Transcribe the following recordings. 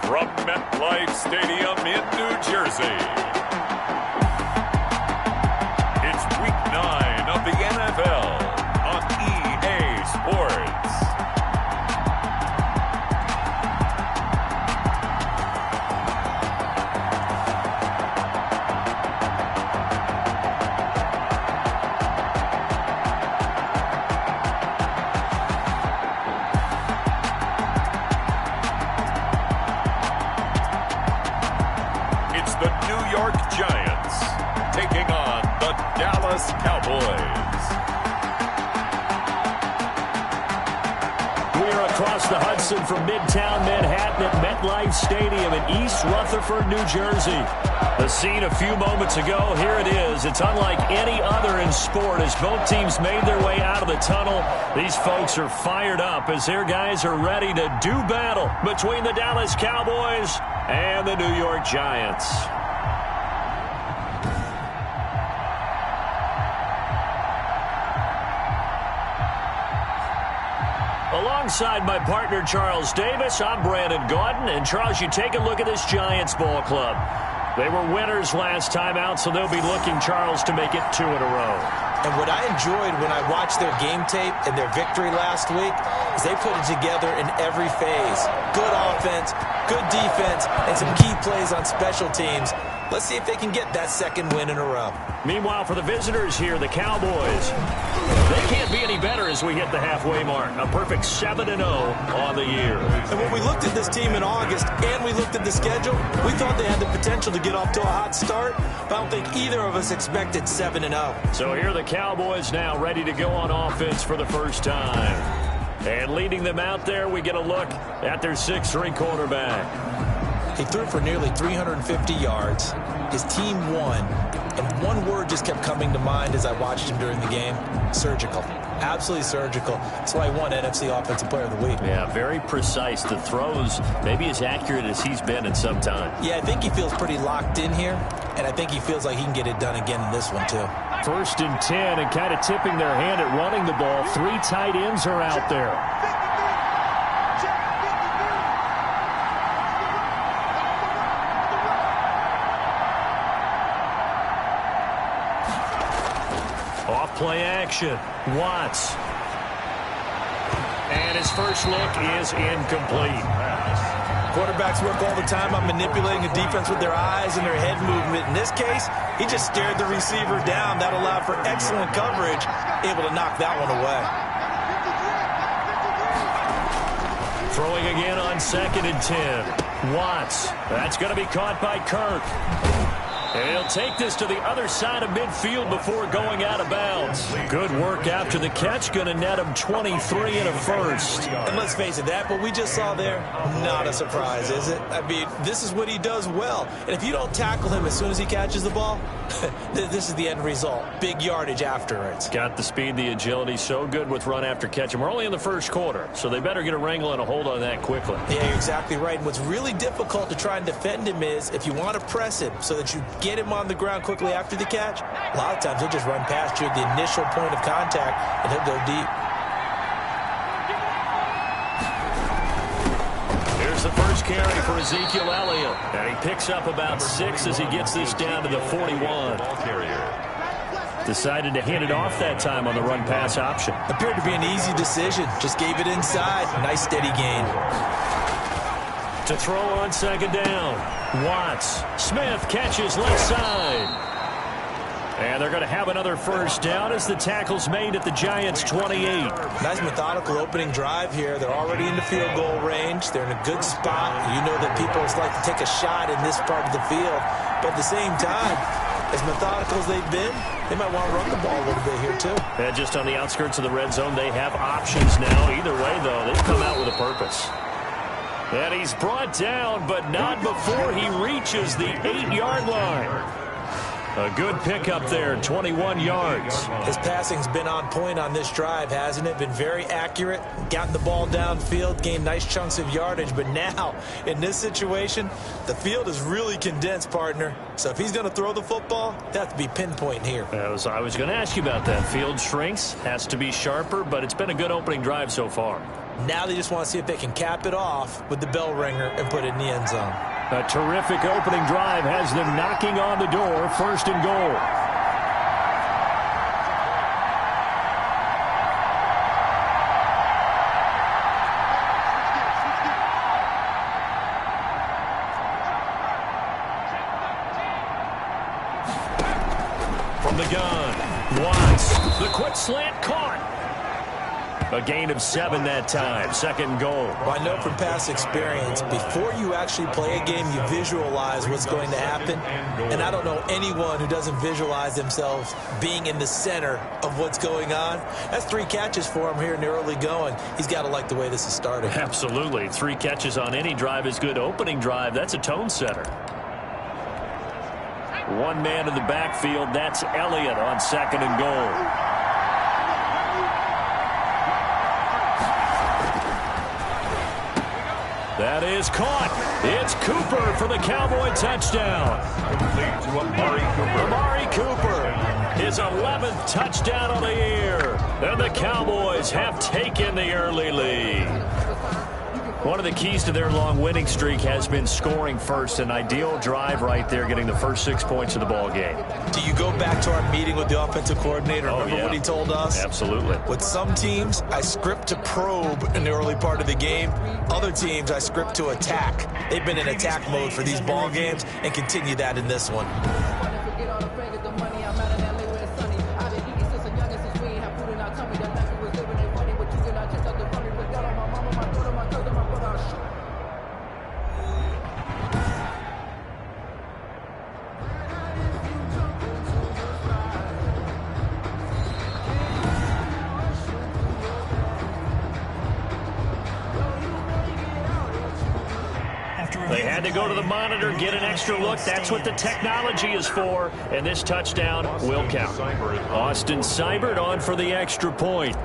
from MetLife Stadium in New Jersey. It's Week 9 of the NFL on EA Sports. The New York Giants taking on the Dallas Cowboys. We are across the Hudson from Midtown Manhattan at MetLife Stadium in East Rutherford, New Jersey. The scene a few moments ago, here it is. It's unlike any other in sport as both teams made their way out of the tunnel. These folks are fired up as their guys are ready to do battle between the Dallas Cowboys and the New York Giants. Alongside my partner, Charles Davis, I'm Brandon Gaudin. And, Charles, you take a look at this Giants ball club. They were winners last time out, so they'll be looking, Charles, to make it 2 in a row. And what I enjoyed when I watched their game tape and their victory last week is they put it together in every phase. Good offense, good defense, and some key plays on special teams. Let's see if they can get that second win in a row. Meanwhile, for the visitors here, the Cowboys, they can't be any better as we hit the halfway mark. A perfect 7-0 on the year. And when we looked at this team in August and we looked at the schedule, we thought they had the potential to get off to a hot start, but I don't think either of us expected 7-0. So here are the Cowboys now ready to go on offense for the first time. And leading them out there, we get a look at their 6'3" quarterback. He threw for nearly 350 yards. His team won. And one word just kept coming to mind as I watched him during the game. Surgical. Absolutely surgical. That's why he won NFC Offensive Player of the Week. Yeah, very precise. The throws maybe as accurate as he's been in some time. Yeah, I think he feels pretty locked in here. And I think he feels like he can get it done again in this one, too. 1st and 10, and kind of tipping their hand at running the ball. 3 tight ends are out there. Play action. Watts. And his first look is incomplete. Quarterbacks work all the time on manipulating a defense with their eyes and their head movement. In this case, he just stared the receiver down. That allowed for excellent coverage, able to knock that one away. Throwing again on 2nd and 10. Watts. That's going to be caught by Kirk. And he'll take this to the other side of midfield before going out of bounds. Good work after the catch. Going to net him 23 and a first. And let's face it, that what we just saw there, not a surprise, is it? I mean, this is what he does well. And if you don't tackle him as soon as he catches the ball, this is the end result. Big yardage afterwards. Got the speed, the agility, so good with run after catch. And we're only in the first quarter, so they better get a wrangle and a hold on that quickly. Yeah, you're exactly right. And what's really difficult to try and defend him is if you want to press him so that you get him on the ground quickly after the catch, a lot of times he'll just run past you at the initial point of contact and he'll go deep. Here's the first carry for Ezekiel Elliott. And he picks up about 6 as he gets this down to the 41. Decided to hand it off that time on the run-pass option. Appeared to be an easy decision. Just gave it inside. Nice steady gain. To throw on 2nd down. Watts. Smith catches left side. And they're going to have another first down as the tackle's made at the Giants' 28. Nice methodical opening drive here. They're already in the field goal range. They're in a good spot. You know that people like to take a shot in this part of the field. But at the same time, as methodical as they've been, they might want to run the ball a little bit here too. Yeah, just on the outskirts of the red zone, they have options now. Either way, though, they've come out with a purpose. And he's brought down, but not before he reaches the 8-yard line. A good pickup there, 21 yards. His passing's been on point on this drive, hasn't it? Been very accurate, gotten the ball downfield, gained nice chunks of yardage. But now, in this situation, the field is really condensed, partner. So if he's going to throw the football, that has to be pinpoint here. I was going to ask you about that. Field shrinks, has to be sharper, but it's been a good opening drive so far. Now they just want to see if they can cap it off with the bell ringer and put it in the end zone. A terrific opening drive has them knocking on the door, 1st and goal. From the gun, Watts, the quick slant caught. A gain of 7 that time, 2nd and goal. Well, I know from past experience, before you actually play a game, you visualize what's going to happen. And I don't know anyone who doesn't visualize themselves being in the center of what's going on. That's 3 catches for him here in the early going. He's got to like the way this is starting. Absolutely. 3 catches on any drive is good. Opening drive, that's a tone setter. 1 man in the backfield, that's Elliott on 2nd and goal. That is caught. It's Cooper for the Cowboy touchdown. Complete to Amari Cooper. Amari Cooper, his 11th touchdown of the year. And the Cowboys have taken the early lead. One of the keys to their long winning streak has been scoring first. An ideal drive right there, getting the first 6 points of the ball game. Do you go back to our meeting with the offensive coordinator? Remember what he told us? Absolutely. With some teams, I script to probe in the early part of the game. Other teams, I script to attack. They've been in attack mode for these ball games and continue that in this one. They had to go to the monitor, get an extra look. That's what the technology is for. And this touchdown will count. Austin Seibert on for the extra point.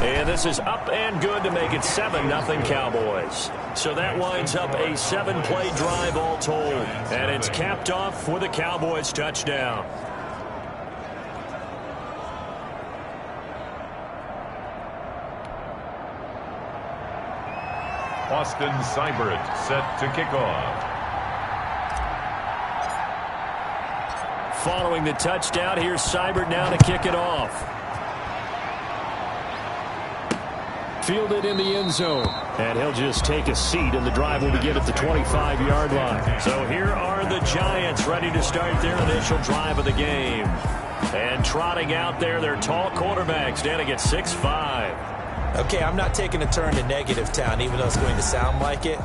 And this is up and good to make it 7-0 Cowboys. So that winds up a 7-play drive all told. And it's capped off with a Cowboys touchdown. Austin Seibert set to kick off. Following the touchdown, here's Seibert now to kick it off. Fielded in the end zone. And he'll just take a seat, and the drive will begin at the 25-yard line. So here are the Giants ready to start their initial drive of the game. And trotting out there, their tall quarterbacks standing at 6'5". Okay, I'm not taking a turn to negative town, even though it's going to sound like it.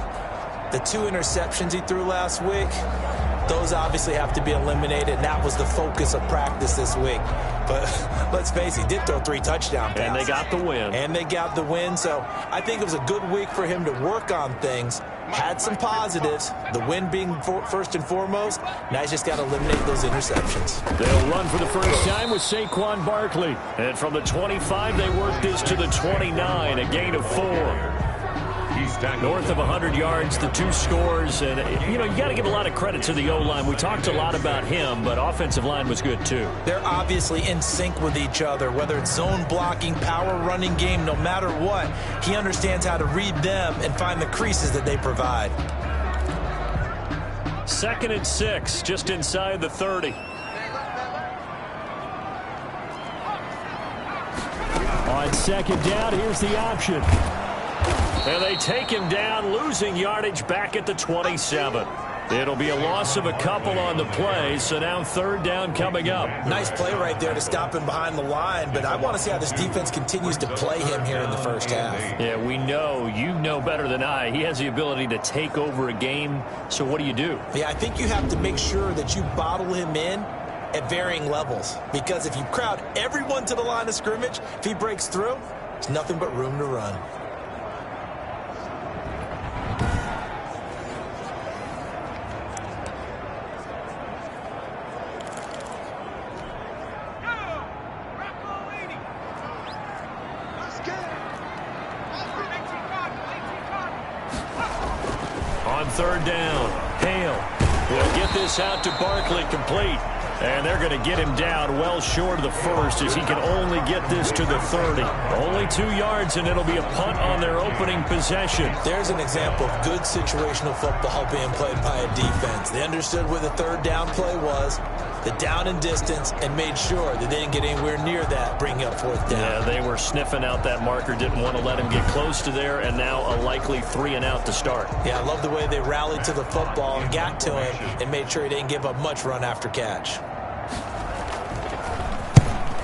The 2 interceptions he threw last week, those obviously have to be eliminated, and that was the focus of practice this week. But let's face it, he did throw 3 touchdown passes. And they got the win. And they got the win, so I think it was a good week for him to work on things. Had some positives, the win being first and foremost. Now he's just got to eliminate those interceptions. They'll run for the first time with Saquon Barkley. And from the 25, they work this to the 29, a gain of 4. North of 100 yards, the 2 scores. And, you know, you got to give a lot of credit to the O-line. We talked a lot about him, but offensive line was good, too. They're obviously in sync with each other, whether it's zone blocking, power running game, no matter what. He understands how to read them and find the creases that they provide. 2nd and 6, just inside the 30. On 2nd down, here's the option. And they take him down, losing yardage back at the 27. It'll be a loss of a couple on the play, so now 3rd down coming up. Nice play right there to stop him behind the line, but I want to see how this defense continues to play him here in the first half. Yeah, we know, you know better than I, he has the ability to take over a game, so what do you do? Yeah, I think you have to make sure that you bottle him in at varying levels, because if you crowd everyone to the line of scrimmage, if he breaks through, there's nothing but room to run. On 3rd down, Hale will get this out to Barkley, complete. And they're going to get him down well short of the first as he can only get this to the 30. Only 2 yards, and it'll be a punt on their opening possession. There's an example of good situational football being played by a defense. They understood where the third down play was, the down and distance, and made sure that they didn't get anywhere near that, bringing up fourth down. Yeah, they were sniffing out that marker, didn't want to let him get close to there, and now a likely 3 and out to start. Yeah, I love the way they rallied to the football and got to him and made sure he didn't give up much run after catch.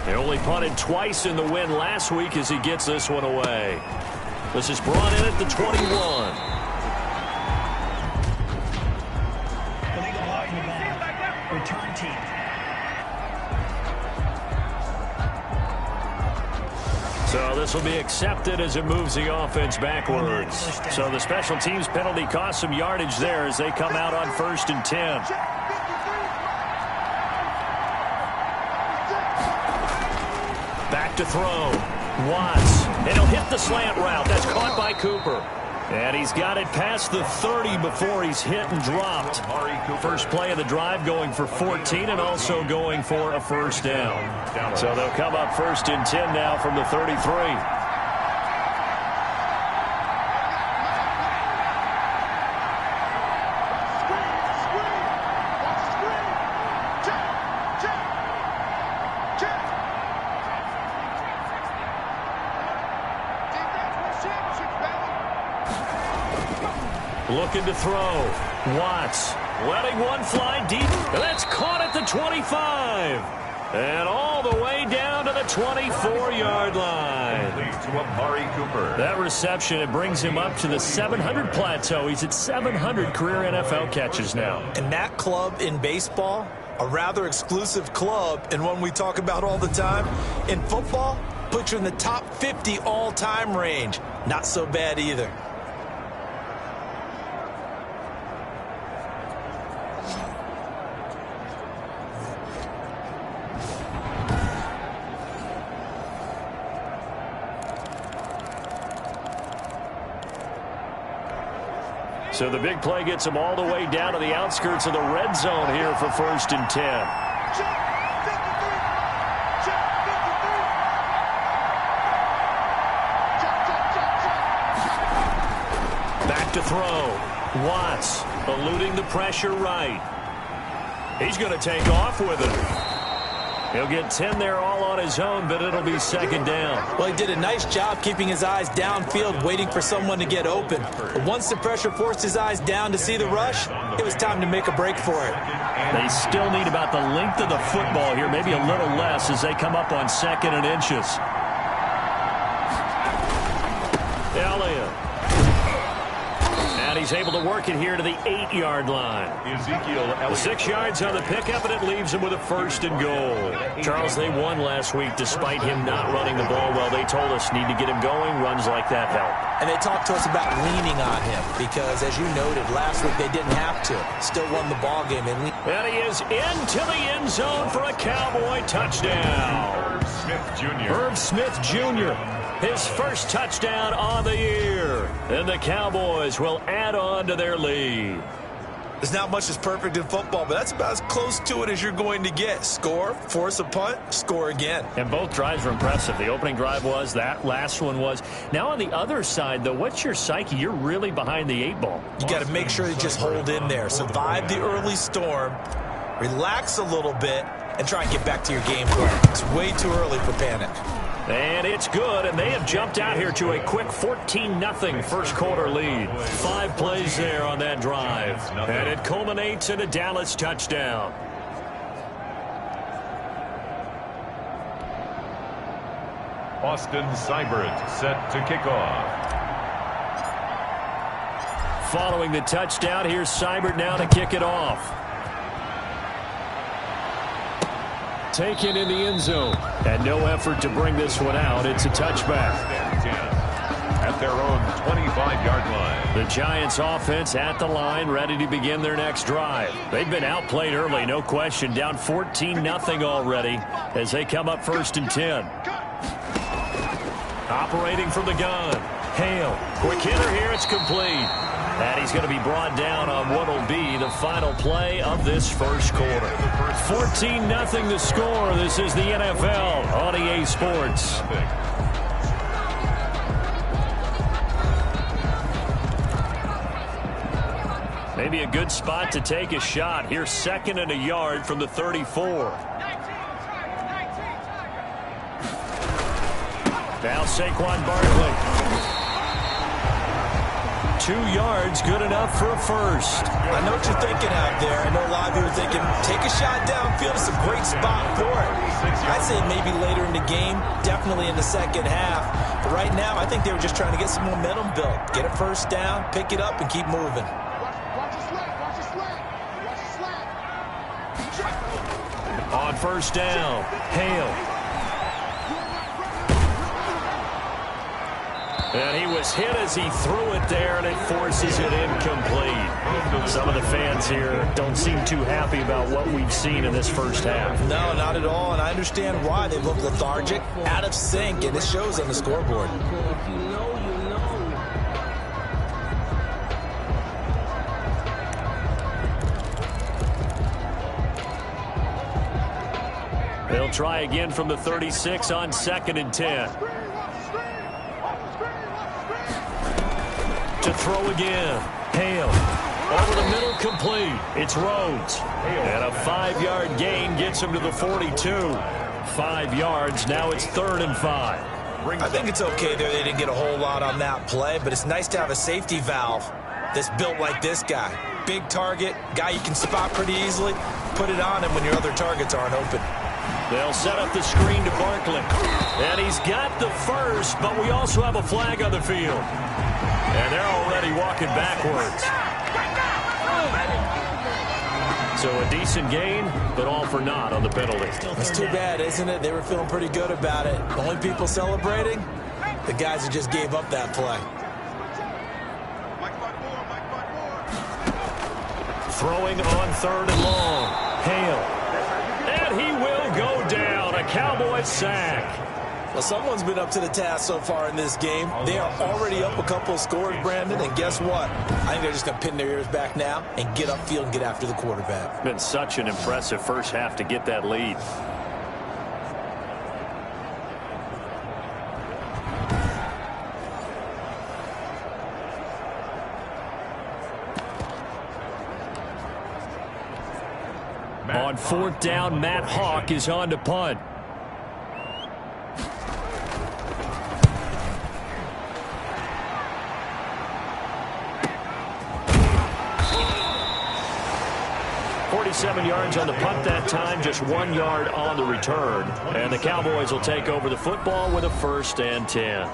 They only punted twice in the win last week as he gets this one away. This is brought in at the 21. Return team. So this will be accepted as it moves the offense backwards. So the special teams penalty cost some yardage there as they come out on 1st and 10. Back to throw. Watts. And he'll hit the slant route. That's caught by Cooper. And he's got it past the 30 before he's hit and dropped. First play of the drive going for 14 and also going for a first down. So they'll come up 1st and 10 now from the 33. Looking to throw. Watts letting one fly deep. That's caught at the 25. And all the way down to the 24-yard line. That reception, it brings him up to the 700 plateau. He's at 700 career NFL catches now. And that club in baseball, a rather exclusive club and one we talk about all the time. In football, puts you in the top 50 all-time range. Not so bad either. So the big play gets him all the way down to the outskirts of the red zone here for 1st and 10. Back to throw. Watts eluding the pressure right. He's going to take off with it. He'll get 10 there all on his own, but it'll be 2nd down. Well, he did a nice job keeping his eyes downfield, waiting for someone to get open. But once the pressure forced his eyes down to see the rush, it was time to make a break for it. They still need about the length of the football here, maybe a little less as they come up on 2nd and inches. Elliott. And he's able to work it here to the 8-yard line. The 6 yards on the pickup, and it leaves him with a 1st and goal. Charles, they won last week despite him not running the ball well. They told us need to get him going. Runs like that help. And they talked to us about leaning on him because, as you noted, last week they didn't have to. Still won the ball game. And he is into the end zone for a Cowboy touchdown. Herb Smith Jr. His first touchdown on the year. And the Cowboys will add on to their lead. There's not much that's perfect in football, but that's about as close to it as you're going to get. Score, force a punt, score again. And both drives were impressive. The opening drive was, that last one was. Now on the other side, though, what's your psyche? You're really behind the 8 ball. You got to make sure you just hold in there. Survive the early storm, relax a little bit, and try and get back to your game plan. It's way too early for panic. And it's good, and they have jumped out here to a quick 14-0 first quarter lead. 5 plays there on that drive. And it culminates in a Dallas touchdown. Austin Seibert set to kick off. Following the touchdown, here's Seibert now to kick it off. Taken in the end zone. And no effort to bring this one out. It's a touchback. At their own 25-yard line. The Giants offense at the line, ready to begin their next drive. They've been outplayed early, no question. Down 14-0 already as they come up 1st and 10. Operating from the gun. Hale. Quick hitter here. It's complete. And he's going to be brought down on what will be the final play of this first quarter. 14-0 the score. This is the NFL on EA Sports. Maybe a good spot to take a shot. Here's 2nd and a yard from the 34. Now Saquon Barkley. 2 yards, good enough for a first. I know what you're thinking out there. I know a lot of you are thinking, take a shot downfield. It's a great spot for it. I'd say maybe later in the game, definitely in the second half. But right now, I think they were just trying to get some momentum built. Get a first down, pick it up, and keep moving. On first down, Hale. And he was hit as he threw it there, and it forces it incomplete. Some of the fans here don't seem too happy about what we've seen in this first half. No, not at all, and I understand why. They look lethargic, out of sync, and it shows on the scoreboard. They'll try again from the 36 on 2nd and 10. To throw again. Hale. Over the middle, complete. It's Rhodes. And a 5-yard gain gets him to the 42. 5 yards. Now it's 3rd and 5. I think it's okay there. They didn't get a whole lot on that play, but it's nice to have a safety valve that's built like this guy. Big target, guy you can spot pretty easily. Put it on him when your other targets aren't open. They'll set up the screen to Barkley. And he's got the first, but we also have a flag on the field. And they're already walking backwards. So a decent gain, but all for naught on the penalty. That's too bad, isn't it? They were feeling pretty good about it. The only people celebrating, the guys who just gave up that play. Throwing on 3rd and long. Hale. And he will go down. A Cowboys sack. Well, someone's been up to the task so far in this game. They are already up a couple of scores, Brandon, and guess what? I think they're just going to pin their ears back now and get upfield and get after the quarterback. Been such an impressive first half to get that lead. On 4th down, Matt Hawk is on to punt. .47 yards on the punt that time, just 1 yard on the return. And the Cowboys will take over the football with a 1st and 10.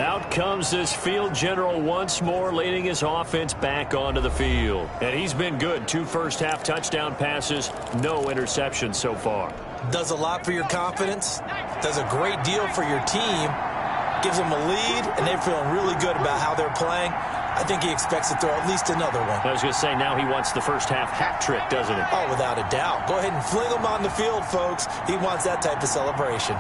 Out comes this field general once more, leading his offense back onto the field. And he's been good. 2 first-half touchdown passes, no interceptions so far. Does a lot for your confidence, does a great deal for your team, gives them a lead, and they're feeling really good about how they're playing. I think he expects to throw at least another one. I was going to say, now he wants the first-half hat trick, doesn't he? Oh, without a doubt. Go ahead and fling him on the field, folks. He wants that type of celebration.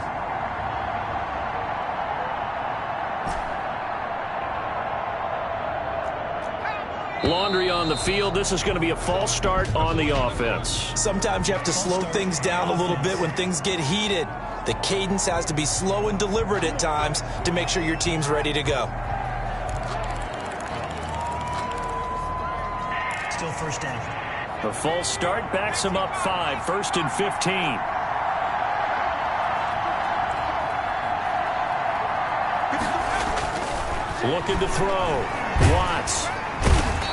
Laundry on the field. This is going to be a false start on the offense. Sometimes you have to slow things down a little bit when things get heated. The cadence has to be slow and deliberate at times to make sure your team's ready to go. Still first down. The false start backs him up 5, 1st and 15. Looking to throw. Watts.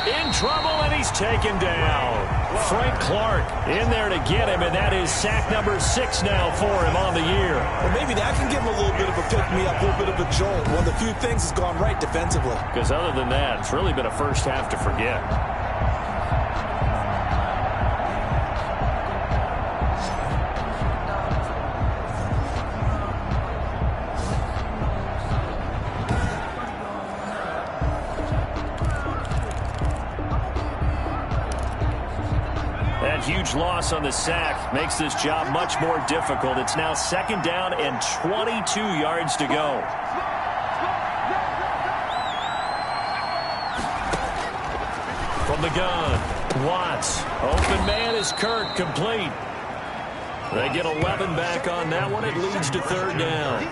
In trouble, and he's taken down. Frank Clark in there to get him, and that is sack number 6 now for him on the year. Well, maybe that can give him a little bit of a pick-me-up, a little bit of a jolt. One of the few things has gone right defensively. Because other than that, it's really been a first half to forget. Huge loss on the sack makes this job much more difficult. It's now 2nd down and 22 yards to go. from the gun. Watts. Open man is Kirk, complete. They get 11 back on that one. It leads to third down.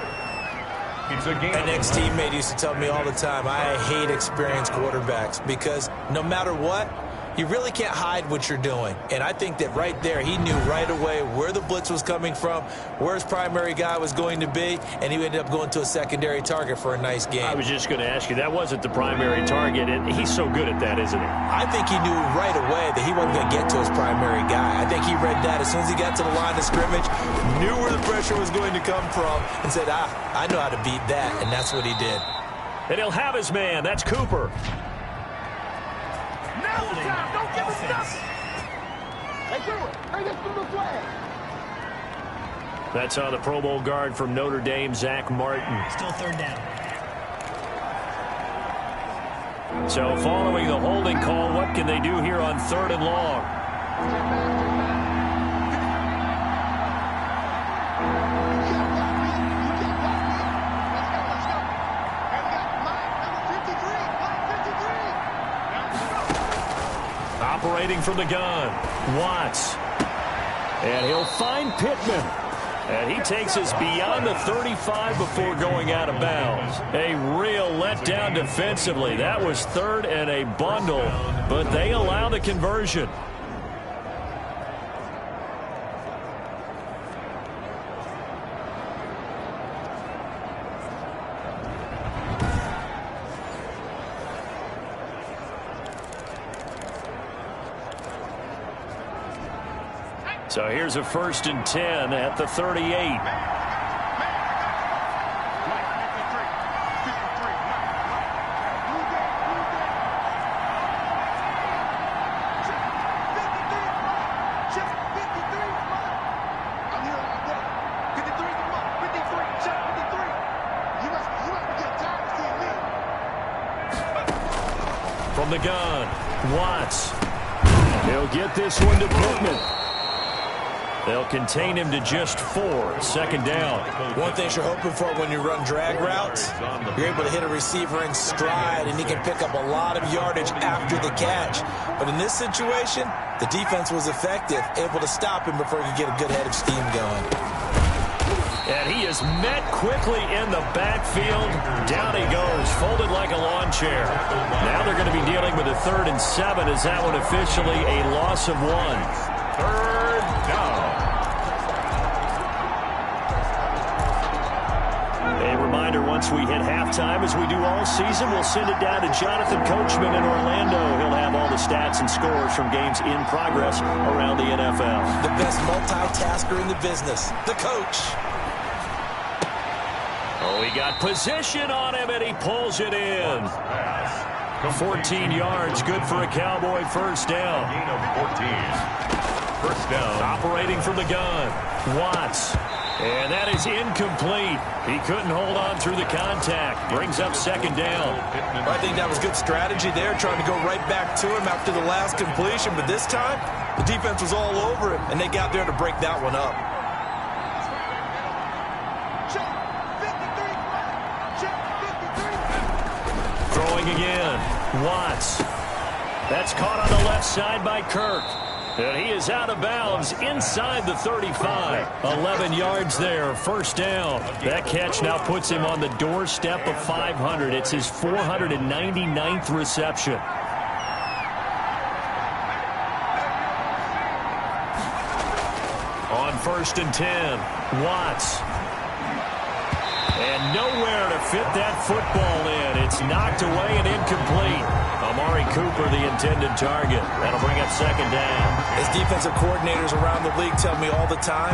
An ex-teammate used to tell me all the time, I hate experienced quarterbacks because no matter what, you really can't hide what you're doing. And I think that right there, he knew right away where the blitz was coming from, where his primary guy was going to be, and he ended up going to a secondary target for a nice game. I was just going to ask you, that wasn't the primary target, and he's so good at that, isn't he? I think he knew right away that he wasn't going to get to his primary guy. I think he read that as soon as he got to the line of scrimmage, knew where the pressure was going to come from, and said, I know how to beat that, and that's what he did. And he'll have his man. That's Cooper. Don't give us nothing. Hey, do it. Hey, let's do the flag. That's on the Pro Bowl guard from Notre Dame, Zach Martin. Still third down. So following the holding call, what can they do here on third and long? Operating from the gun, Watts. And he'll find Pittman. And he takes us beyond the 35 before going out of bounds. A real letdown defensively. That was third and a bundle, but they allow the conversion. So here's a 1st and 10 at the 38. From the gun, Watts. He'll get this one to Pittman. They'll contain him to just 4. 2nd down. One thing you're hoping for when you run drag routes, you're able to hit a receiver in stride, and he can pick up a lot of yardage after the catch. But in this situation, the defense was effective, able to stop him before he could get a good head of steam going. And he is met quickly in the backfield. Down he goes, folded like a lawn chair. Now they're going to be dealing with a 3rd and 7. Is that one officially a loss of 1? 3rd down. A reminder, once we hit halftime, as we do all season, we'll send it down to Jonathan Coachman in Orlando. He'll have all the stats and scores from games in progress around the NFL. The best multitasker in the business, the coach. Oh, he got position on him, and he pulls it in. 14 yards, good for a Cowboy 1st down. Gain of 14. 1st down. Operating from the gun, Watts. And that is incomplete. He couldn't hold on through the contact. Brings up 2nd down. Well, I think that was good strategy there, trying to go right back to him after the last completion. But this time, the defense was all over it, and they got there to break that one up. Throwing again, Watts. That's caught on the left side by Kirk. And he is out of bounds inside the 35. 11 yards there, 1st down. That catch now puts him on the doorstep of 500. It's his 499th reception. On 1st and 10, Watts. And nowhere to fit that football in. It's knocked away and incomplete. Amari Cooper, the intended target. That'll bring up 2nd down. As defensive coordinators around the league tell me all the time,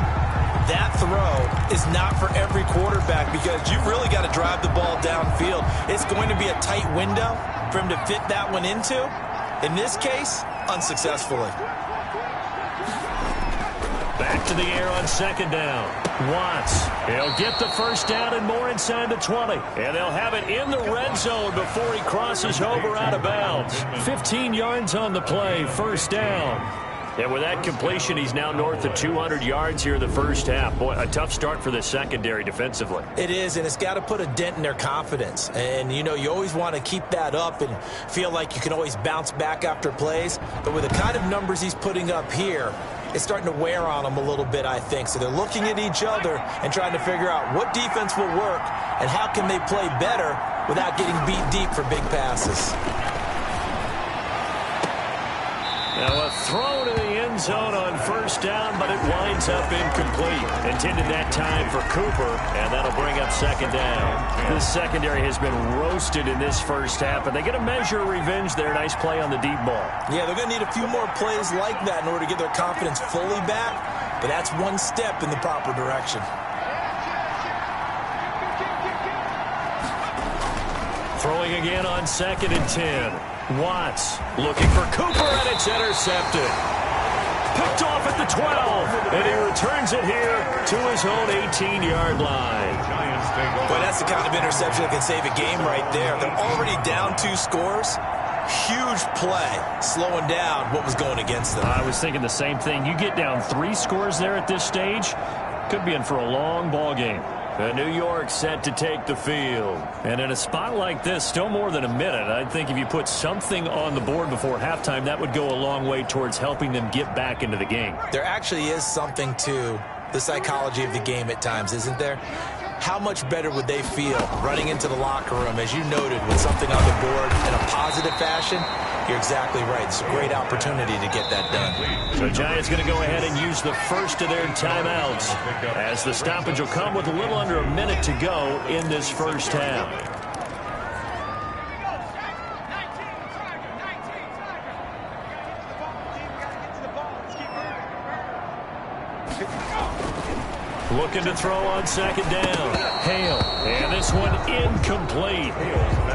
that throw is not for every quarterback because you've really got to drive the ball downfield. It's going to be a tight window for him to fit that one into. In this case, unsuccessfully. Back to the air on 2nd down. Watts. He'll get the 1st down and more inside the 20. And they'll have it in the red zone before he crosses over out of bounds. 15 yards on the play. 1st down. And with that completion, he's now north of 200 yards here in the first half. Boy, a tough start for the secondary defensively. It is, and it's got to put a dent in their confidence. And, you know, you always want to keep that up and feel like you can always bounce back after plays. But with the kind of numbers he's putting up here, it's starting to wear on them a little bit, I think. So they're looking at each other and trying to figure out what defense will work and how can they play better without getting beat deep for big passes. Now a throw to the end zone on first down, but it winds up incomplete. Intended that time for Cooper, and that'll bring up second down. This secondary has been roasted in this first half, and they get a measure of revenge there. Nice play on the deep ball. Yeah, they're going to need a few more plays like that in order to get their confidence fully back, but that's one step in the proper direction. Throwing again on 2nd and 10. Watts looking for Cooper, and it's intercepted. Picked off at the 12, and he returns it here to his own 18-yard line. Boy, that's the kind of interception that can save a game right there. They're already down 2 scores. Huge play, slowing down what was going against them. I was thinking the same thing. You get down 3 scores there at this stage, could be in for a long ball game. New York set to take the field. And in a spot like this, still more than a minute, I think if you put something on the board before halftime, that would go a long way towards helping them get back into the game. There actually is something to the psychology of the game at times, isn't there? How much better would they feel running into the locker room, as you noted, with something on the board in a positive fashion? You're exactly right. It's a great opportunity to get that done. So Giants going to go ahead and use the first of their timeouts, as the stoppage will come with a little under a minute to go in this first half. Looking to throw on 2nd down. Hale. And this one incomplete.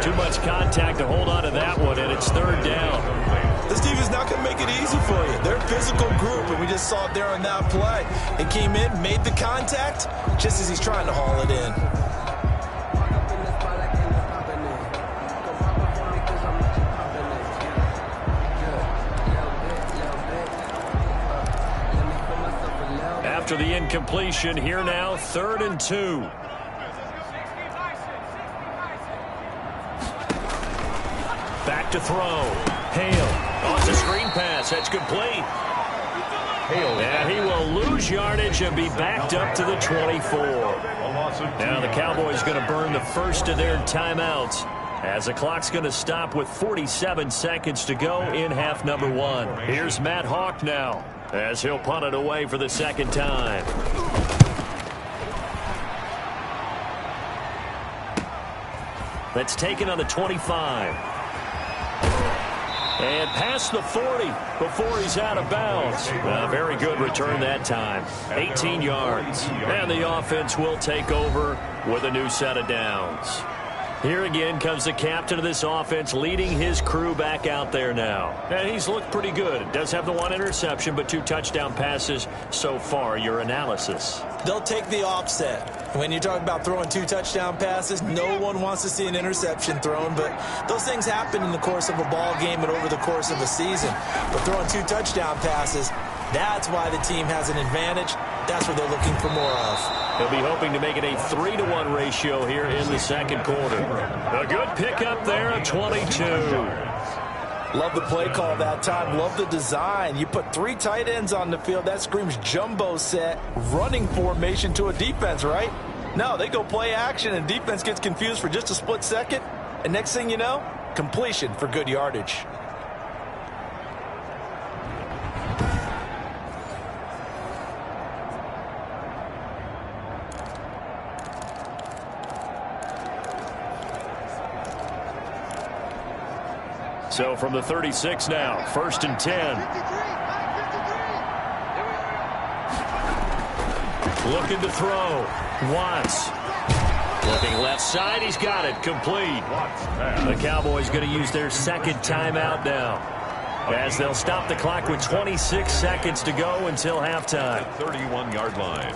Too much contact to hold on to that one, and it's 3rd down. This defense is not going to make it easy for you. They're a physical group, and we just saw it there on that play. They came in, made the contact, just as he's trying to haul it in. After the incompletion, here now, 3rd and 2. Back to throw. Hale. Off the screen pass. That's complete. And he will lose yardage and be backed up to the 24. Now the Cowboys going to burn the first of their timeouts, as the clock's going to stop with 47 seconds to go in half number 1. Here's Matt Hawk now, as he'll punt it away for the 2nd time. That's taken on the 25. And past the 40 before he's out of bounds. Very good return that time. 18 yards. And the offense will take over with a new set of downs. Here again comes the captain of this offense, leading his crew back out there now. And he's looked pretty good. Does have the 1 interception, but 2 touchdown passes so far. Your analysis? They'll take the offset. When you talk about throwing 2 touchdown passes, no one wants to see an interception thrown, but those things happen in the course of a ball game and over the course of a season. But throwing 2 touchdown passes, that's why the team has an advantage. That's what they're looking for more of. They'll be hoping to make it a 3-to-1 ratio here in the 2nd quarter. A good pickup there at 22. Love the play call that time. Love the design. You put 3 tight ends on the field. That screams jumbo set, running formation to a defense, right? No, they go play action, and defense gets confused for just a split second. And next thing you know, completion for good yardage. So from the 36 now, 1st and 10. Looking to throw. Watts. Looking left side. He's got it. Complete. The Cowboys going to use their 2nd timeout now, as they'll stop the clock with 26 seconds to go until halftime. 31-yard line.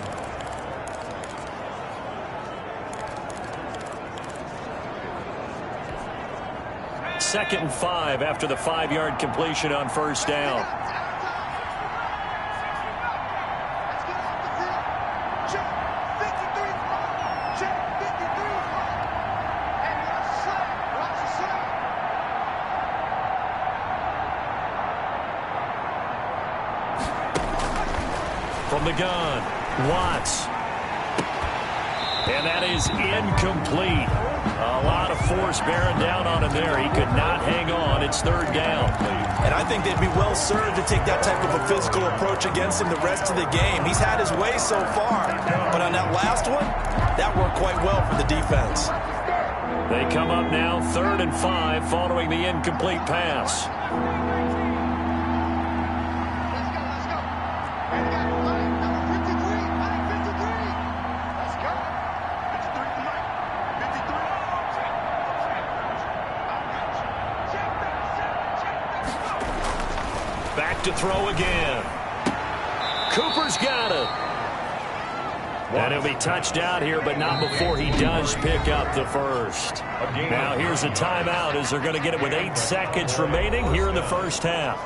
Second and 5 after the 5-yard completion on first down. from the gun. Watts. And that is incomplete. A lot of force bearing down on him there. He could not hang on. It's third down. And I think they'd be well served to take that type of a physical approach against him the rest of the game. He's had his way so far. But on that last one, that worked quite well for the defense. They come up now 3rd and 5 following the incomplete pass. Back to throw again. Cooper's got it. And he'll be touched out here, but not before he does pick up the first. Now here's a timeout as they're going to get it with 8 seconds remaining here in the first half.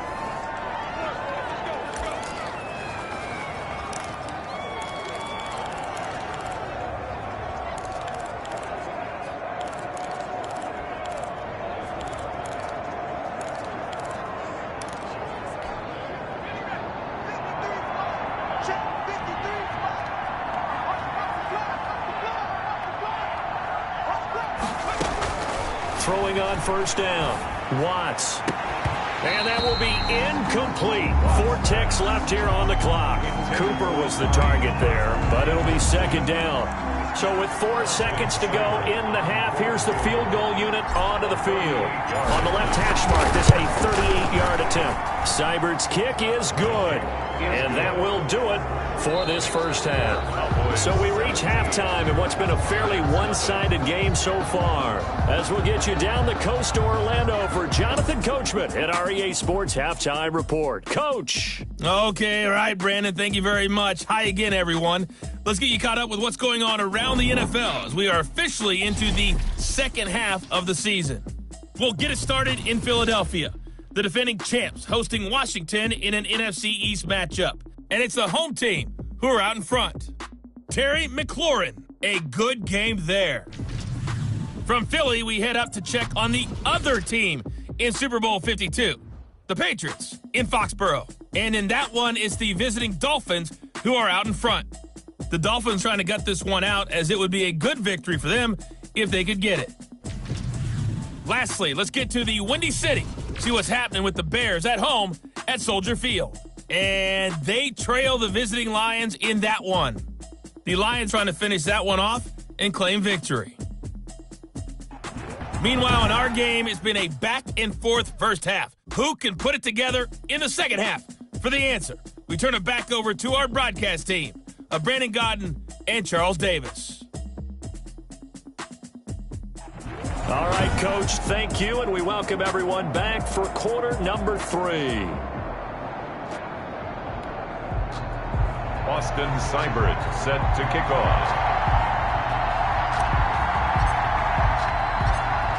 Throwing on first down. Watts. And that will be incomplete. 4 ticks left here on the clock. Cooper was the target there, but it'll be second down. So with 4 seconds to go in the half, here's the field goal unit onto the field. On the left hash mark, this a 38-yard attempt. Seibert's kick is good. And that will do it for this first half. So we reach halftime in what's been a fairly one-sided game so far. As we'll get you down the coast to Orlando for Jonathan Coachman at REA Sports Halftime Report. Coach. Okay, all right, Brandon, thank you very much. Hi again, everyone. Let's get you caught up with what's going on around the NFL as we are officially into the second half of the season. We'll get it started in Philadelphia. The defending champs hosting Washington in an NFC East matchup. And it's the home team who are out in front. Terry McLaurin, a good game there. From Philly, we head up to check on the other team in Super Bowl 52, the Patriots in Foxborough. And in that one, it's the visiting Dolphins who are out in front. The Dolphins trying to gut this one out as it would be a good victory for them if they could get it. Lastly, let's get to the Windy City. See what's happening with the Bears at home at Soldier Field. And they trail the visiting Lions in that one. The Lions trying to finish that one off and claim victory. Meanwhile, in our game, it's been a back-and-forth first half. Who can put it together in the second half? For the answer, we turn it back over to our broadcast team of Brandon Godden and Charles Davis. All right, Coach, thank you, and we welcome everyone back for quarter number 3. Austin Seibert set to kick off.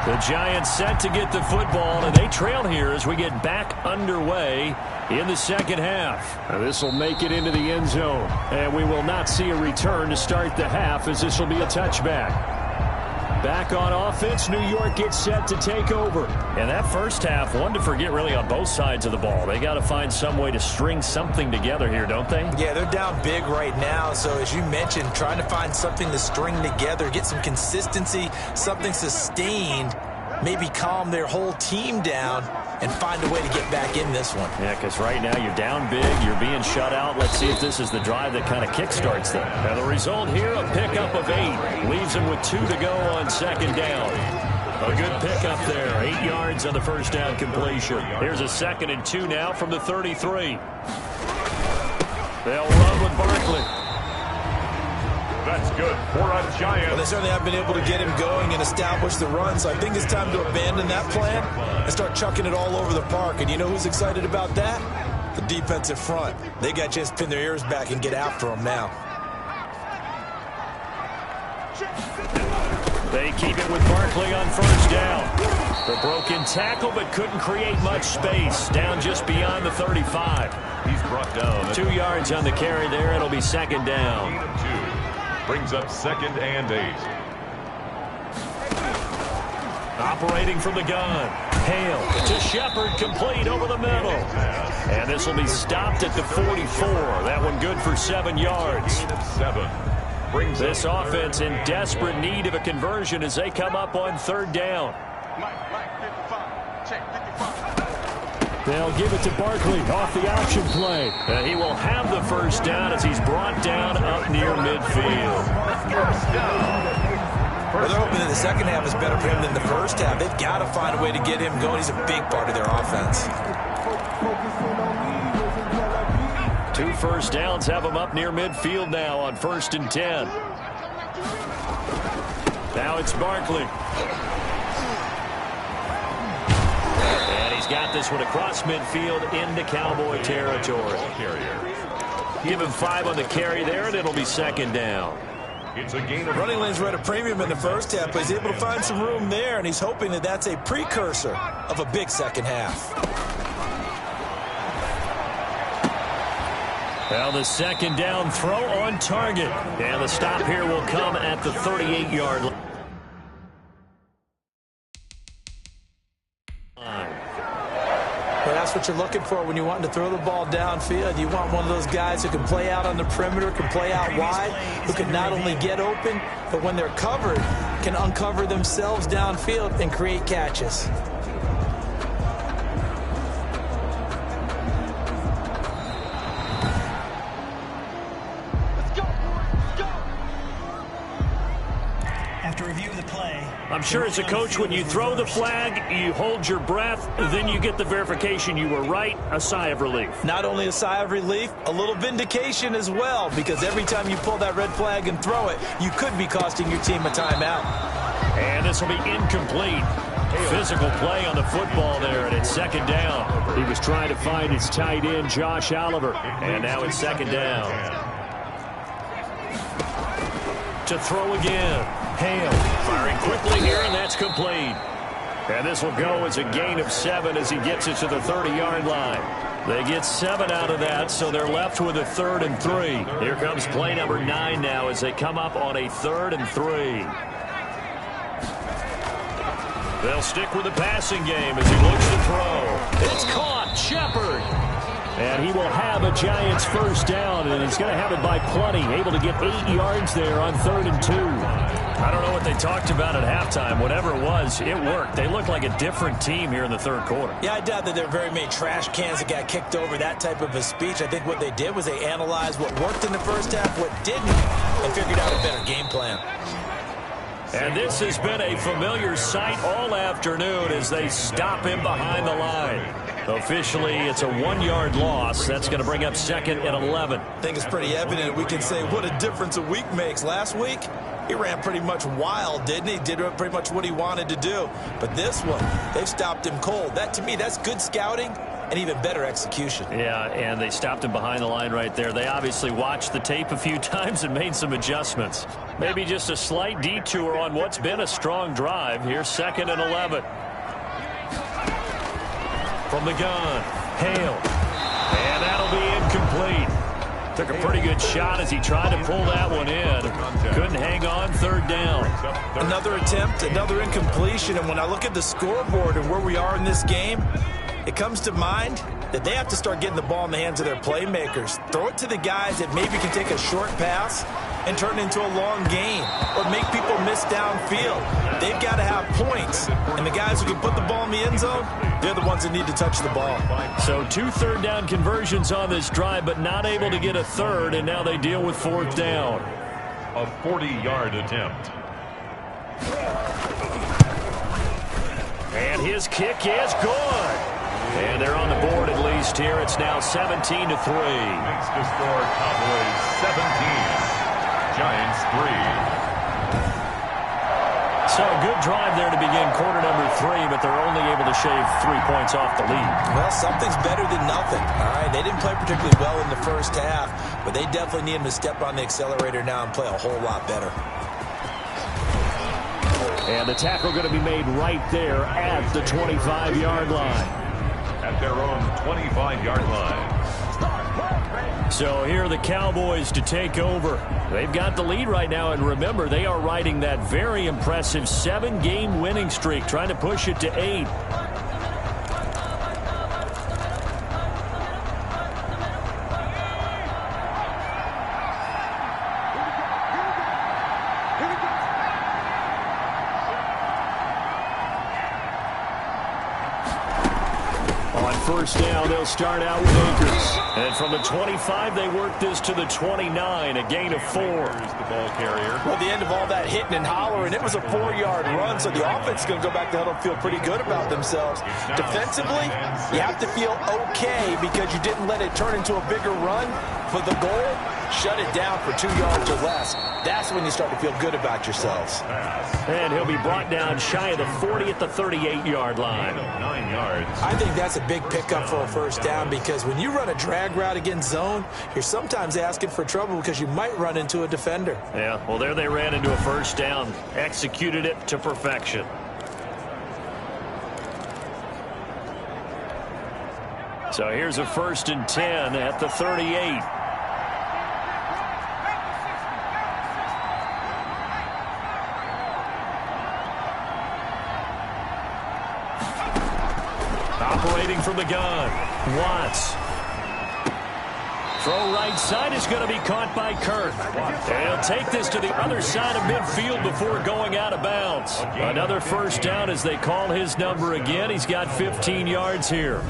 The Giants set to get the football, and they trail here as we get back underway in the second half. This will make it into the end zone, and we will not see a return to start the half as this will be a touchback. Back on offense, New York gets set to take over. And that first half, one to forget really on both sides of the ball. They got to find some way to string something together here, don't they? Yeah, they're down big right now. So as you mentioned, trying to find something to string together, get some consistency, something sustained, maybe calm their whole team down and find a way to get back in this one. Yeah, because right now you're down big, you're being shut out. Let's see if this is the drive that kind of kickstarts them. And the result here, a pickup of 8. Leaves them with 2 to go on second down. A good pickup there. 8 yards on the first down completion. Here's a 2nd and 2 now from the 33. They'll run with Barkley. That's good for a Giant. Well, they certainly have been able to get him going and establish the run, so I think it's time to abandon that plan and start chucking it all over the park. And you know who's excited about that? The defensive front. They got a chance to pin their ears back and get after him now. They keep it with Barkley on first down. The broken tackle, but couldn't create much space. Down just beyond the 35. He's brought down. 2 yards on the carry there. It'll be second down. 2 brings up 2nd and 8. Operating from the gun. Hale to Shepard, complete over the middle. And this will be stopped at the 44. That one good for 7 yards. This offense in desperate need of a conversion as they come up on 3rd down. They'll give it to Barkley off the option play. He will have the 1st down as he's brought down up near midfield. Well, they're hoping that the second half is better for him than the first half. They've got to find a way to get him going. He's a big part of their offense. 2 first downs have him up near midfield now on 1st and 10. Now it's Barkley. And he's got this one across midfield into Cowboy territory. Give him 5 on the carry there, and it'll be 2nd down. It's a gain of running lanes were at a premium in the first half, but he's able to find some room there, and he's hoping that that's a precursor of a big second half. Well, the 2nd down throw on target. And the stop here will come at the 38-yard line. Well, that's what you're looking for when you want to throw the ball downfield. You want one of those guys who can play out on the perimeter, can play out wide, who can not only get open, but when they're covered, can uncover themselves downfield and create catches. I'm sure as a coach, when you throw the flag, you hold your breath, then you get the verification you were right, a sigh of relief. Not only a sigh of relief, a little vindication as well, because every time you pull that red flag and throw it, you could be costing your team a timeout. And this will be incomplete. Physical play on the football there, and it's 2nd down. He was trying to find his tight end, Josh Oliver, and now it's 2nd down. To throw again. Hale firing quickly here, and that's complete. And this will go as a gain of 7 as he gets it to the 30-yard line. They get 7 out of that, so they're left with a 3rd and 3. Here comes play number 9 now as they come up on a 3rd and 3. They'll stick with the passing game as he looks to throw. It's caught. Shepard. And he will have a Giants 1st down, and he's going to have it by plenty. Able to get 8 yards there on 3rd and 2. I don't know what they talked about at halftime. Whatever it was, it worked. They look like a different team here in the 3rd quarter. Yeah, I doubt that there are very many trash cans that got kicked over, that type of a speech. I think what they did was they analyzed what worked in the first half, what didn't, and figured out a better game plan. And this has been a familiar sight all afternoon as they stop him behind the line. Officially, it's a 1-yard loss. That's going to bring up 2nd and 11. I think it's pretty evident. We can say what a difference a week makes. Last week, he ran pretty much wild, didn't he? Did pretty much what he wanted to do. But this one, they've stopped him cold. That, to me, that's good scouting and even better execution. Yeah, and they stopped him behind the line right there. They obviously watched the tape a few times and made some adjustments. Maybe just a slight detour on what's been a strong drive. Here's 2nd and 11. From the gun, Hale. And that'll be incomplete. Took a pretty good shot as he tried to pull that one in. Couldn't hang on, 3rd down. Another attempt, another incompletion. And when I look at the scoreboard and where we are in this game, it comes to mind that they have to start getting the ball in the hands of their playmakers. Throw it to the guys that maybe can take a short pass and turn it into a long gain or make people miss downfield. They've got to have points, and the guys who can put the ball in the end zone, they're the ones that need to touch the ball. So 2 3rd down conversions on this drive, but not able to get a 3rd, and now they deal with 4th down. A 40-yard attempt. And his kick is good. And they're on the board at least here. It's now 17-3. Makes the score Cowboys 17, Giants 3. So a good drive there to begin quarter number 3, but they're only able to shave 3 points off the lead. Well, something's better than nothing. All right, they didn't play particularly well in the first half, but they definitely need him to step on the accelerator now and play a whole lot better. And the tackle going to be made right there at the 25-yard line. At their own 25-yard line. So here are the Cowboys to take over. They've got the lead right now, and remember, they are riding that very impressive 7-game winning streak, trying to push it to 8. On first down, they'll start out with Akers. And from the 25, they work this to the 29, a gain of 4. Here's the ball carrier. Well, the end of all that hitting and hollering, it was a 4-yard run, so the offense is going to go back to huddle and feel pretty good about themselves. Defensively, you have to feel okay because you didn't let it turn into a bigger run. For the goal, shut it down for 2 yards or less. That's when you start to feel good about yourselves. And he'll be brought down shy of the 40 at the 38-yard line. 9 yards. I think that's a big pickup for a first down because when you run a drag route against zone, you're sometimes asking for trouble because you might run into a defender. Yeah, well, there they ran into a first down. Executed it to perfection. So here's a 1st and 10 at the 38. Operating from the gun, Watts. Throw right side is going to be caught by Kirk. And he'll take this to the other side of midfield before going out of bounds. Another first down as they call his number again. He's got 15 yards here.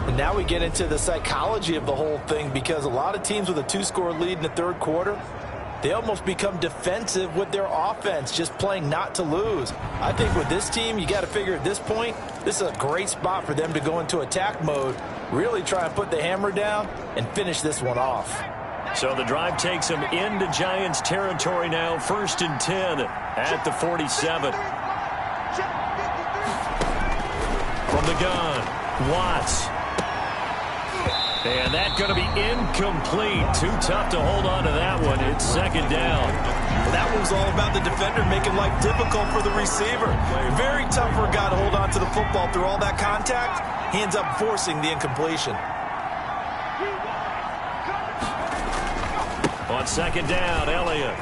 And now we get into the psychology of the whole thing because a lot of teams with a 2-score lead in the third quarter, they almost become defensive with their offense, just playing not to lose. I think with this team, you got to figure at this point, this is a great spot for them to go into attack mode, really try and put the hammer down and finish this one off. So the drive takes them into Giants territory now, 1st and 10 at the 47. From the gun, Watts. And that's going to be incomplete. Too tough to hold on to that one. It's 2nd down. That was all about the defender making life difficult for the receiver. Very tough for a guy to hold on to the football through all that contact. He ends up forcing the incompletion. On 2nd down, Elliott.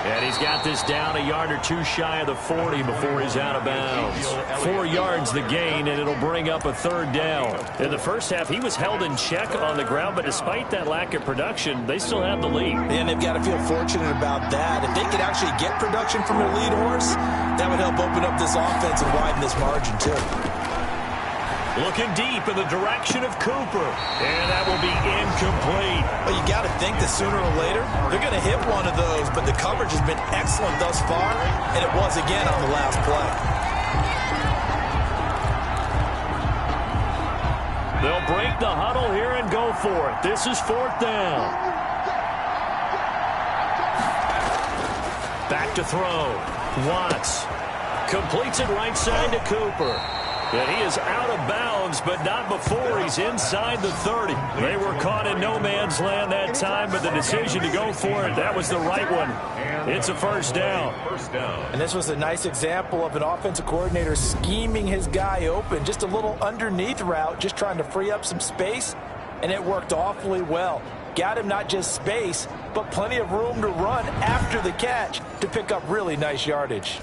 And he's got this down a yard or two shy of the 40 before he's out of bounds. 4 yards the gain, and it'll bring up a 3rd down. In the first half, he was held in check on the ground, but despite that lack of production, they still have the lead. And they've got to feel fortunate about that. If they could actually get production from their lead horse, that would help open up this offense and widen this margin, too. Looking deep in the direction of Cooper. And that will be incomplete. Well, you got to think that sooner or later, they're going to hit one of those, but the coverage has been excellent thus far, and it was again on the last play. They'll break the huddle here and go for it. This is 4th down. Back to throw. Watts completes it right side to Cooper. And he is out of bounds, but not before he's inside the 30. They were caught in no man's land that time, but the decision to go for it, that was the right one. It's a 1st down. And this was a nice example of an offensive coordinator scheming his guy open. Just a little underneath route, just trying to free up some space, and it worked awfully well. Got him not just space, but plenty of room to run after the catch to pick up really nice yardage.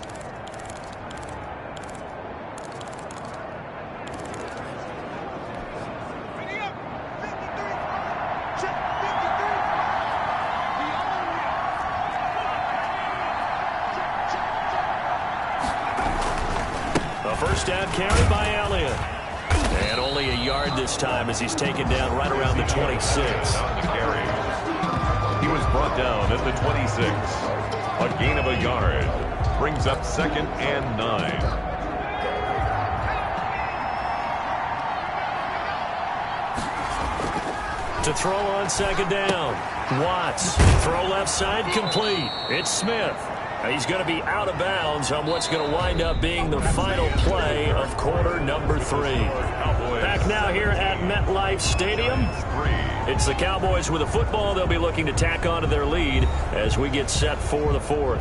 First down carry by Elliott. And only a yard this time as he's taken down right around the 26. He was brought down at the 26. A gain of a yard. Brings up 2nd and 9. To throw on 2nd down. Watts. Throw left side complete. It's Smith. He's going to be out of bounds on what's going to wind up being the final play of quarter number 3. Back now here at MetLife Stadium. It's the Cowboys with a football. They'll be looking to tack on to their lead as we get set for the 4th.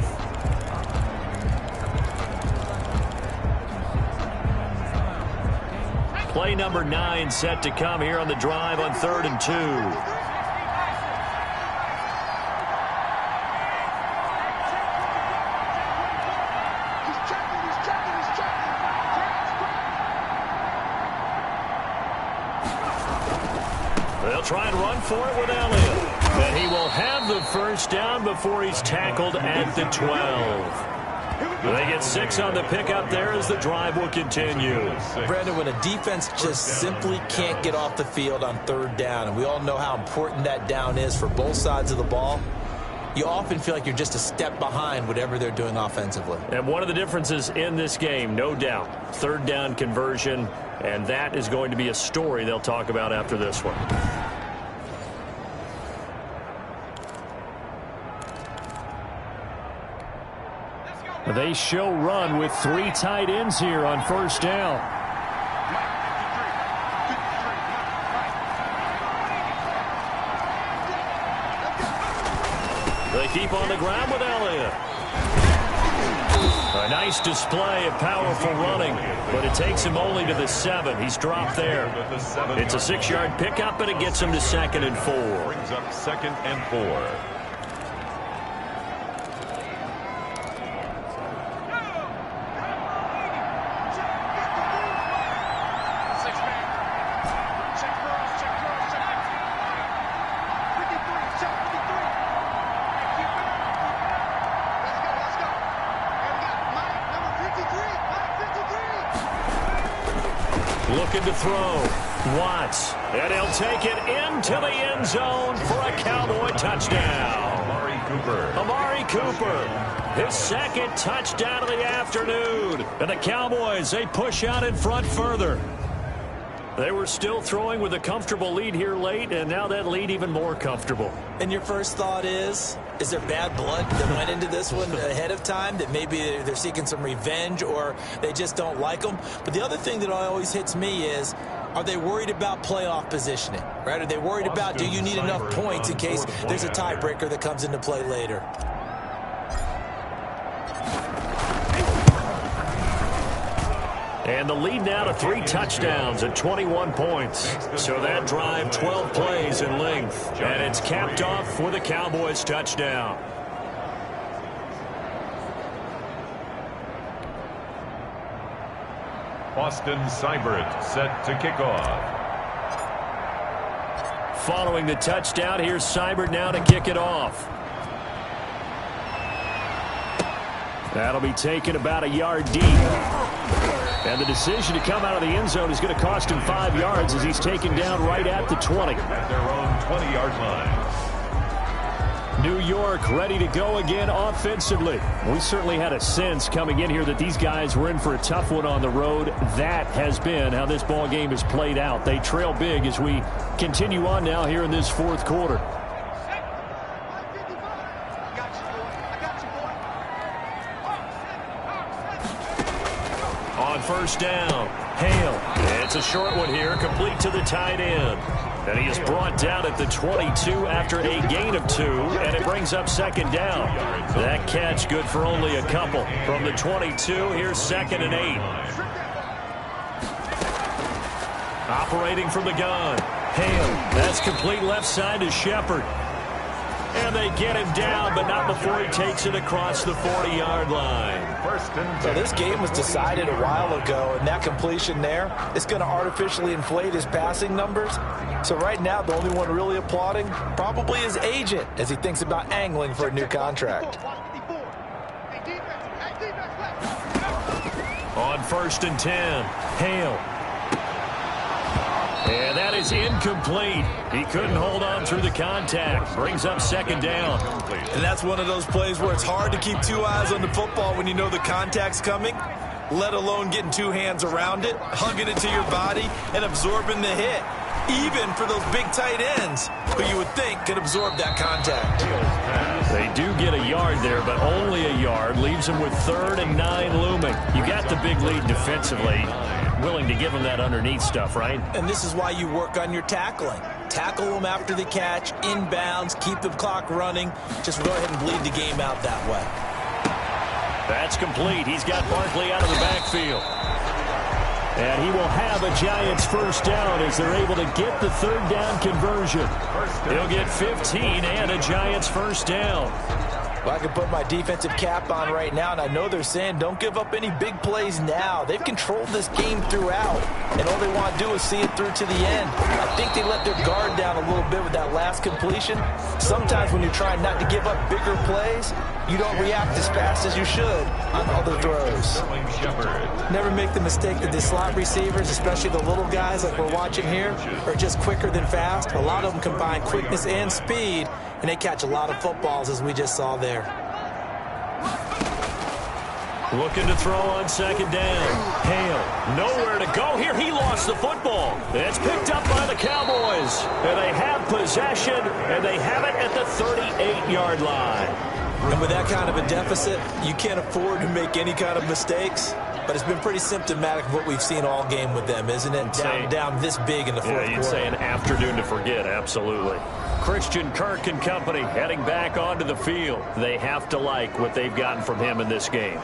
Play number 9 set to come here on the drive on 3rd and 2. They'll try and run for it with Elliott. And he will have the first down before he's tackled at the 12. They get 6 on the pickup there as the drive will continue. Brandon, when a defense just simply can't get off the field on third down, and we all know how important that down is for both sides of the ball, you often feel like you're just a step behind whatever they're doing offensively. And one of the differences in this game, no doubt, third down conversion, and that is going to be a story they'll talk about after this one. They show run with 3 tight ends here on first down. They keep on the ground with Elliott. A nice display of powerful running, but it takes him only to the 7. He's dropped there. It's a 6-yard pickup, and it gets him to 2nd and 4. Brings up 2nd and 4. Looking to throw. Watts. And he'll take it into the end zone for a Cowboy touchdown. Amari Cooper. His 2nd touchdown of the afternoon. And the Cowboys, they push out in front further. They were still throwing with a comfortable lead here late, and now that lead even more comfortable. And your first thought is there bad blood that went into this one ahead of time, that maybe they're seeking some revenge or they just don't like them? But the other thing that always hits me is, are they worried about playoff positioning, right? Are they worried about, do you need enough points in case there's a tiebreaker that comes into play later? And the lead now to 3 touchdowns at 21 points. So that drive, 12 plays in length. And it's capped off with a Cowboys touchdown. Austin Seibert set to kick off. Following the touchdown, here's Seibert now to kick it off. That'll be taken about a yard deep. And the decision to come out of the end zone is going to cost him 5 yards as he's taken down right at the 20. At their own 20-yard line. New York ready to go again offensively. We certainly had a sense coming in here that these guys were in for a tough one on the road. That has been how this ball game has played out. They trail big as we continue on now here in this 4th quarter. On first down, Hale. It's a short one here, complete to the tight end. And he is brought down at the 22 after a gain of 2, and it brings up 2nd down. That catch good for only a couple. From the 22, here's 2nd and 8. Operating from the gun, Hale. That's complete left side to Shepard. And they get him down, but not before he takes it across the 40-yard line. So this game was decided a while ago, and that completion there is going to artificially inflate his passing numbers. So right now, the only one really applauding probably his agent as he thinks about angling for a new contract. On 1st and 10, Hale. And that is incomplete. He couldn't hold on through the contact. Brings up 2nd down. And that's one of those plays where it's hard to keep 2 eyes on the football when you know the contact's coming, let alone getting 2 hands around it, hugging it to your body, and absorbing the hit. Even for those big tight ends who you would think could absorb that contact. They do get a yard there, but only a yard. Leaves them with 3rd and 9 looming. You got the big lead defensively. Willing to give them that underneath stuff, right? And this is why you work on your tackling. Tackle them after the catch, inbounds, keep the clock running. Just go ahead and bleed the game out that way. That's complete. He's got Barkley out of the backfield. And he will have a Giants first down as they're able to get the 3rd down conversion. He'll get 15 and a Giants first down. Well, I can put my defensive cap on right now, and I know they're saying don't give up any big plays now. They've controlled this game throughout, and all they want to do is see it through to the end. I think they let their guard down a little bit with that last completion. Sometimes when you're trying not to give up bigger plays, you don't react as fast as you should on other throws. Never make the mistake that the slot receivers, especially the little guys like we're watching here, are just quicker than fast. A lot of them combine quickness and speed, and they catch a lot of footballs, as we just saw there. Looking to throw on second down. Hale, nowhere to go here. He lost the football. It's picked up by the Cowboys. And they have possession, and they have it at the 38-yard line. And with that kind of a deficit, you can't afford to make any kind of mistakes. But it's been pretty symptomatic of what we've seen all game with them, isn't it? Down this big in the fourth quarter. You'd say an afternoon to forget, absolutely. Christian Kirk and company heading back onto the field. They have to like what they've gotten from him in this game.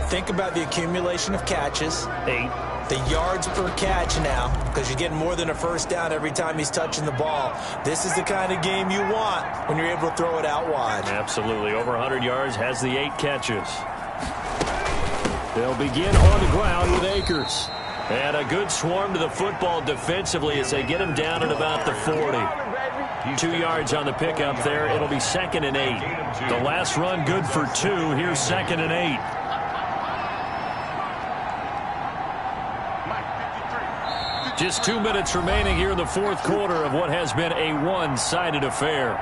Think about the accumulation of catches. 8. The yards per catch now, because you're getting more than a first down every time he's touching the ball. This is the kind of game you want when you're able to throw it out wide. Absolutely. Over 100 yards, has the 8 catches. They'll begin on the ground with Akers. And a good swarm to the football defensively as they get him down at about the 40. 2 yards on the pickup there. It'll be 2nd and 8. The last run good for 2. Here's 2nd and 8. Just 2 minutes remaining here in the fourth quarter of what has been a one-sided affair.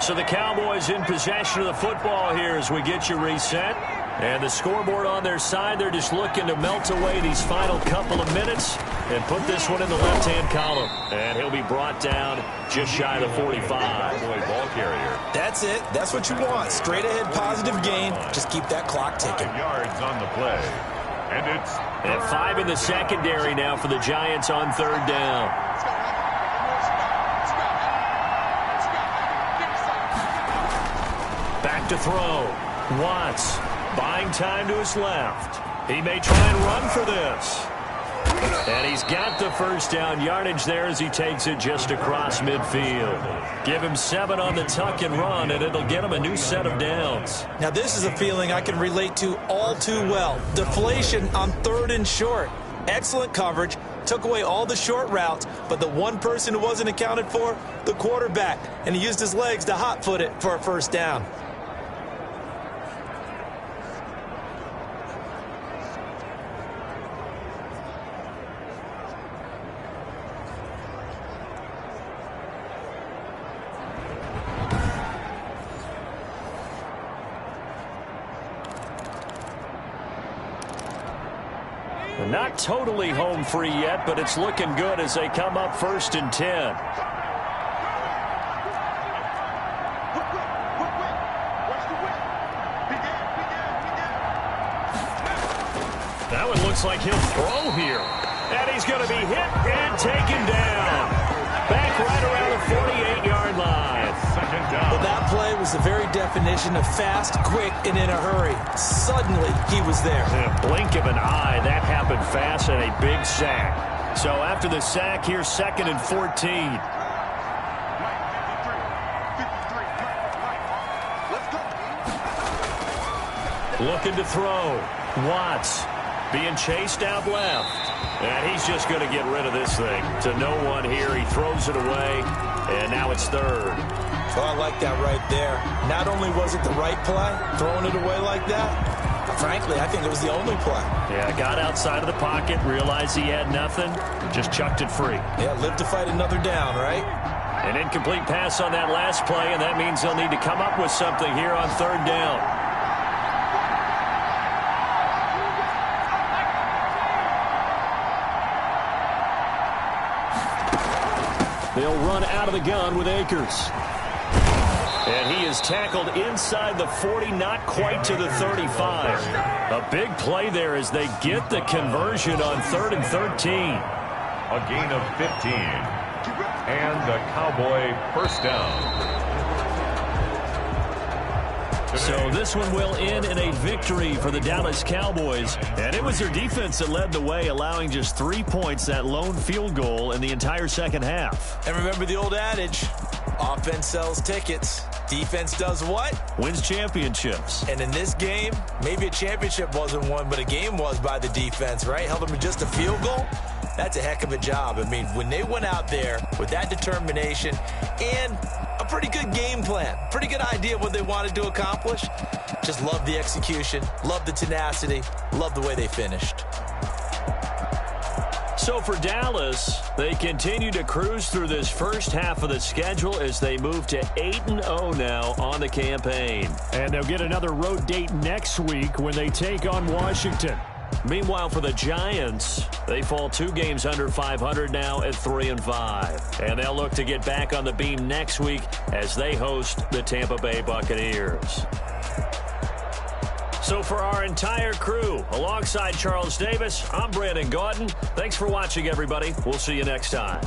So the Cowboys in possession of the football here as we get you reset. And the scoreboard on their side, they're just looking to melt away these final couple of minutes and put this one in the left-hand column. And he'll be brought down just shy of the 45. Ball carrier. That's it. That's what you want. Straight ahead positive gain. Just keep that clock ticking. Yards on the play. And it's... And 5 in the secondary now for the Giants on third down. Back to throw. Watts buying time to his left. He may try and run for this. And he's got the first down yardage there as he takes it just across midfield. Give him 7 on the tuck and run, and it'll get him a new set of downs. Now, this is a feeling I can relate to all too well. Deflation on 3rd and short. Excellent coverage. Took away all the short routes, but the one person who wasn't accounted for, the quarterback. And he used his legs to hot-foot it for a first down. Not totally home free yet, but it's looking good as they come up 1st and 10. That one looks like he'll throw here. And he's going to be hit and taken down. Back right around the 48-yard line. Well, that play was the very definition of fast, quick, and in a hurry. Suddenly, he was there. In a blink of an eye, that happened fast and a big sack. So after the sack, here's 2nd and 14. Looking to throw. Watts being chased out left. And he's just going to get rid of this thing. To no one here. He throws it away. And now it's 3rd. Oh, I like that right there. Not only was it the right play, throwing it away like that, frankly, I think it was the only play. Yeah, got outside of the pocket, realized he had nothing, just chucked it free. Yeah, live to fight another down, right? An incomplete pass on that last play, and that means they'll need to come up with something here on 3rd down. They'll run out of the gun with Akers. And he is tackled inside the 40, not quite to the 35. A big play there as they get the conversion on 3rd and 13. A gain of 15. And the Cowboy first down. So this one will end in a victory for the Dallas Cowboys. And it was their defense that led the way, allowing just 3 points, that lone field goal in the entire second half. And remember the old adage, offense sells tickets. Defense does what? Wins championships. And in this game, maybe a championship wasn't won, but a game was by the defense, right? Held them to just a field goal. That's a heck of a job. I mean, when they went out there with that determination and a pretty good game plan, pretty good idea of what they wanted to accomplish, just love the execution, love the tenacity, love the way they finished. So for Dallas, they continue to cruise through this first half of the schedule as they move to 8-0 now on the campaign. And they'll get another road date next week when they take on Washington. Meanwhile, for the Giants, they fall 2 games under 500 now at 3-5. And they'll look to get back on the beam next week as they host the Tampa Bay Buccaneers. So for our entire crew, alongside Charles Davis, I'm Brandon Gaudin. Thanks for watching, everybody. We'll see you next time.